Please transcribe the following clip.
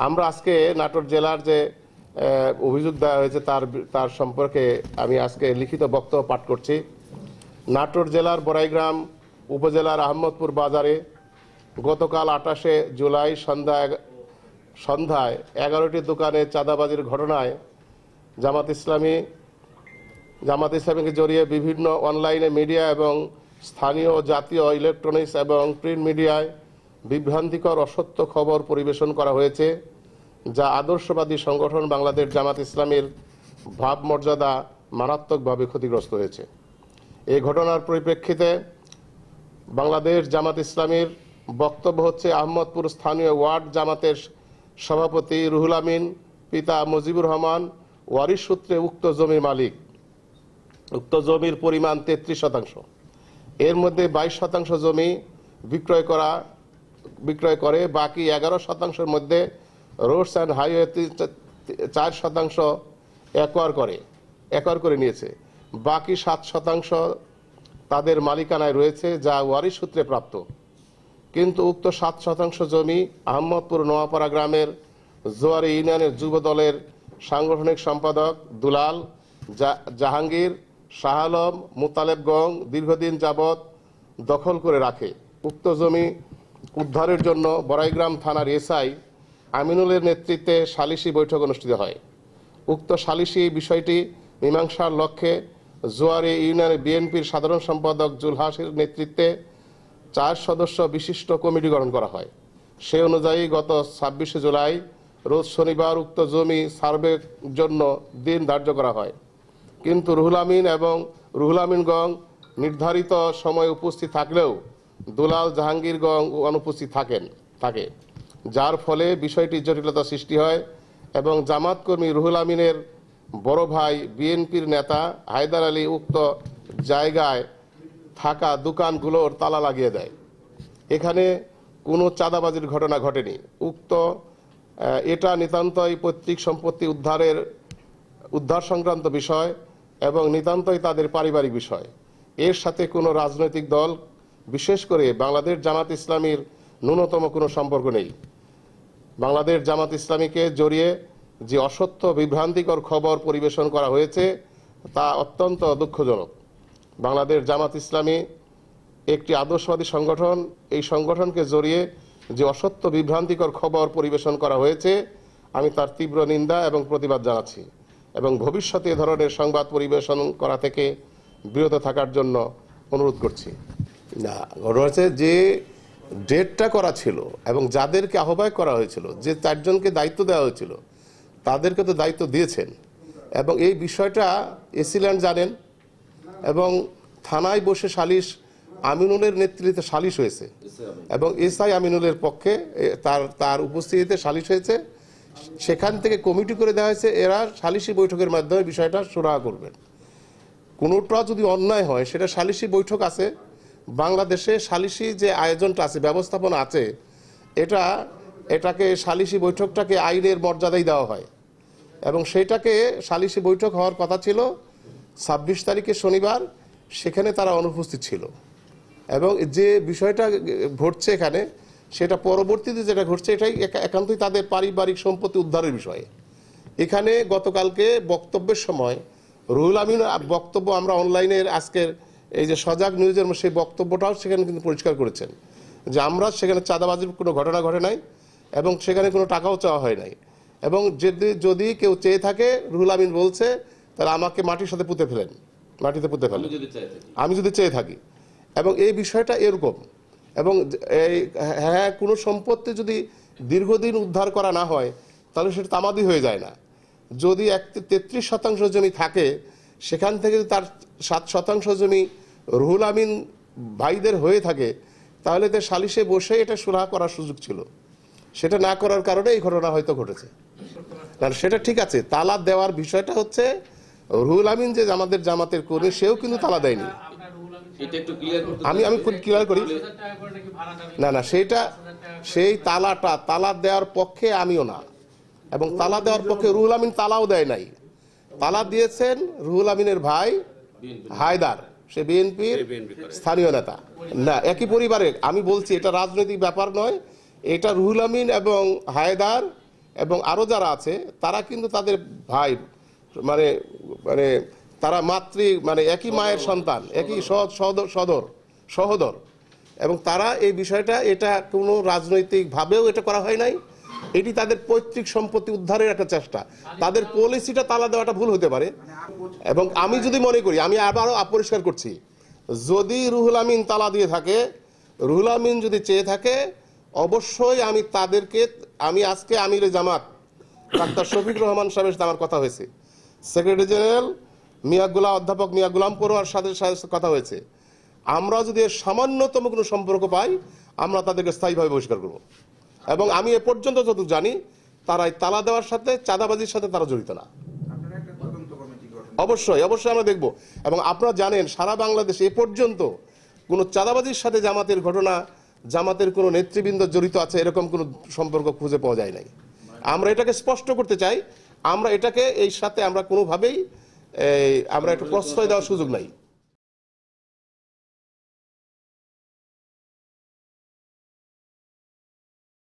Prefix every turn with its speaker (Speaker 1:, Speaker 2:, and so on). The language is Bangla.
Speaker 1: আমরা আজকে নাটোর জেলার যে অভিযোগ দেওয়া হয়েছে তার সম্পর্কে আমি আজকে লিখিত বক্তব্য পাঠ করছি। নাটোর জেলার বড়াইগ্রাম উপজেলার আহমদপুর বাজারে গতকাল 28শে জুলাই সন্ধ্যায় 11টি দোকানে চাঁদাবাজির ঘটনায় জামাত ইসলামীকে জড়িয়ে বিভিন্ন অনলাইনে মিডিয়া এবং স্থানীয় জাতীয় ইলেকট্রনিক্স এবং প্রিন্ট মিডিয়ায় বিভ্রান্তিকর অসত্য খবর পরিবেশন করা হয়েছে, যা আদর্শবাদী সংগঠন বাংলাদেশ জামাত ইসলামীর ভাবমর্যাদা মারাত্মকভাবে ক্ষতিগ্রস্ত হয়েছে। এই ঘটনার পরিপ্রেক্ষিতে বাংলাদেশ জামাত ইসলামীর বক্তব্য হচ্ছে, আহমদপুর স্থানীয় ওয়ার্ড জামাতের সভাপতি রুহুল আমিন পিতা মুজিবুর রহমান ওয়ারিশ সূত্রে উক্ত জমির মালিক। উক্ত জমির পরিমাণ 33%। এর মধ্যে 22% জমি বিক্রয় করে বাকি 11%-এর মধ্যে রোডস অ্যান্ড হাইওয়ে 4% একর করে নিয়েছে। বাকি 7% তাদের মালিকানায় রয়েছে, যা ওয়ারিশ সূত্রে প্রাপ্ত। কিন্তু উক্ত 7% জমি আহমদপুর নোয়াপাড়া গ্রামের জোয়ারি ইউনিয়নের যুব দলের সাংগঠনিক সম্পাদক দুলাল, জাহাঙ্গীর, শাহ আলম, মুতালেবগঞ্জ দীর্ঘদিন যাবৎ দখল করে রাখে। উক্ত জমি উদ্ধারের জন্য বড়াইগ্রাম থানার এসআই আমিনুলের নেতৃত্বে সালিশি বৈঠক অনুষ্ঠিত হয়। উক্ত সালিশি বিষয়টি মীমাংসার লক্ষ্যে জোয়ারি ইউনিয়নের বিএনপির সাধারণ সম্পাদক জুলহাসের নেতৃত্বে 4 সদস্য বিশিষ্ট কমিটি গঠন করা হয়। সে অনুযায়ী গত 26শে জুলাই রোজ শনিবার উক্ত জমি সার্ভের জন্য দিন ধার্য করা হয়। কিন্তু রুহুল আমিনগঞ্জ নির্ধারিত সময়ে উপস্থিত থাকলেও দুলাল, জাহাঙ্গীরগঞ্জ অনুপস্থিত থাকে, যার ফলে বিষয়টি জটিলতা সৃষ্টি হয় এবং জামাত কর্মী রুহুল আমিনের বড় ভাই বিএনপির নেতা হায়দার আলী উক্ত জায়গায় থাকা দোকানগুলোর তালা লাগিয়ে দেয়। এখানে কোনো চাঁদাবাজির ঘটনা ঘটেনি। এটা নিতান্তই পৈতৃক সম্পত্তি উদ্ধার সংক্রান্ত বিষয় এবং নিতান্তই তাদের পারিবারিক বিষয়। এর সাথে কোনো রাজনৈতিক দল, বিশেষ করে বাংলাদেশ জামাত ইসলামীর ন্যূনতম কোনো সম্পর্ক নেই। বাংলাদেশ জামাত ইসলামীকে জড়িয়ে যে অসত্য বিভ্রান্তিকর খবর পরিবেশন করা হয়েছে তা অত্যন্ত দুঃখজনক। বাংলাদেশ জামাত ইসলামী একটি আদর্শবাদী সংগঠন। এই সংগঠনকে জড়িয়ে যে অসত্য বিভ্রান্তিকর খবর পরিবেশন করা হয়েছে, আমি তার তীব্র নিন্দা এবং প্রতিবাদ জানাচ্ছি এবং ভবিষ্যতে এ ধরনের সংবাদ পরিবেশন করা থেকে বিরত থাকার জন্য অনুরোধ করছি। না, ঘটনা হচ্ছে যে ডেটটা করা ছিল এবং যাদেরকে আহ্বায়ক করা হয়েছিল, যে 4 জনকে দায়িত্ব দেওয়া হয়েছিল, তাদেরকে তো দায়িত্ব দিয়েছেন এবং এই বিষয়টা এসিল্যান্ড জানেন এবং থানায় বসে আমিনুলের নেতৃত্বে সালিশ হয়েছে এবং এসআই আমিনুলের পক্ষে তার উপস্থিতিতে সালিশ হয়েছে। সেখান থেকে কমিটি করে দেওয়া হয়েছে, এরা সালিশি বৈঠকের মাধ্যমে বিষয়টা সুরাহা করবেন। কোনোটা যদি অন্যায় হয়, সেটা সালিশি বৈঠক আছে বাংলাদেশে, সালিশি যে আয়োজনটা আছে, ব্যবস্থাপনা আছে, এটাকে সালিশি বৈঠকটাকে আইনের মর্যাদাই দেওয়া হয় এবং সেইটাকে সালিশি বৈঠক হওয়ার কথা ছিল 26 তারিখে শনিবার, সেখানে তারা অনুপস্থিত ছিল এবং যে বিষয়টা ঘটছে এখানে, সেটা পরবর্তীতে যেটা ঘটছে এটাই একান্তই তাদের পারিবারিক সম্পত্তি উদ্ধারের বিষয়ে। এখানে গতকালকে বক্তব্যের সময় রুহুল আমিন বক্তব্য আমরা অনলাইনের আজকের এই যে সজাগ নিউজের সেই বক্তব্যটাও সেখানে কিন্তু পরিষ্কার করেছেন যে আমরা সেখানে চাঁদাবাজির কোনো ঘটনা ঘটে নাই এবং সেখানে কোনো টাকাও চাওয়া হয় নাই এবং যদি কেউ চেয়ে থাকে, রুহুল আমিন বলছে, তাহলে আমাকে মাটির সাথে পুঁতে ফেলেন, মাটিতে পুঁতে ফেলেন আমি যদি চেয়ে থাকি। এবং এই বিষয়টা এরকম এবং হ্যাঁ, কোনো সম্পত্তি যদি দীর্ঘদিন উদ্ধার করা না হয় তাহলে সেটা তামাদি হয়ে যায় না। যদি 33% জমি থাকে, সেখান থেকে তার 7% জমি রুহুল আমিন ভাইদের হয়ে থাকে, তাহলে তো সালিশে বসে এটা সুরাহা করার সুযোগ ছিল। সেটা না করার কারণে এই ঘটনা হয়তো ঘটেছে। সেটা ঠিক আছে, তালা দেওয়ার বিষয়টা হচ্ছে রুহুল আমিন যে আমাদের জামাতের কর্মী, সেও কিন্তু তালা দেয়নি। আমি ক্লিয়ার করি না, সেই তালা দেওয়ার পক্ষে আমিও না এবং তালা দেওয়ার পক্ষে রুহুল আমিন তালাও দেয় নাই। তালা দিয়েছেন রুহুল আমিনের ভাই হায়দার, সে বিএনপির স্থানীয় নেতা। না, একই পরিবারে। আমি বলছি এটা রাজনৈতিক ব্যাপার নয়, এটা রুহুল আমিন এবং হায়দার এবং আরও যারা আছে তারা কিন্তু তাদের ভাই, মানে মানে তারা মানে একই মায়ের সন্তান, একই সহোদর, এবং তারা এই বিষয়টা, এটা কোনো রাজনৈতিকভাবেও এটা করা হয় নাই। এটি তাদের পৈতৃক সম্পত্তি উদ্ধারের একটা চেষ্টা। তাদের পলিসিটা তালা দেওয়াটা ভুল হতে পারে। এবং আমি যদি মনে করি, আমি আবারও অপরিষ্কার করছি, যদি রুহুল আমিন তালা দিয়ে থাকে, রুহুল আমিন যদি চেয়ে থাকে, অবশ্যই আমি তাদেরকে, আমি আজকে আমিরে জামাত ডাক্তার শফিক রহমান সাহেবের সাথে আমার কথা হয়েছে, সেক্রেটারি জেনারেল অধ্যাপক মিয়া গোলাম পড়ুয়ার সাথে কথা হয়েছে। আমরা যদি সামান্যতম কোনো সম্পর্ক পাই, আমরা তাদেরকে স্থায়ীভাবে বহিষ্কার করব। এবং আমি এ পর্যন্ত যতটুকু জানি, তারা তালা দেওয়ার সাথে, চাঁদাবাজির সাথে তারা জড়িত না। অবশ্যই আমরা দেখব। এবং আপনারা জানেন, সারা বাংলাদেশে এ পর্যন্ত কোনো চাঁদাবাজির সাথে জামাতের ঘটনা, জামাতের কোনো নেতৃবৃন্দ জড়িত আছে এরকম কোনো সম্পর্ক খুঁজে পাওয়া যায় নাই। আমরা এটাকে স্পষ্ট করতে চাই, আমরা এটাকে এই সাথে আমরা কোনোভাবেই আমরা একটু প্রশ্রয় দেওয়ার সুযোগ নাই।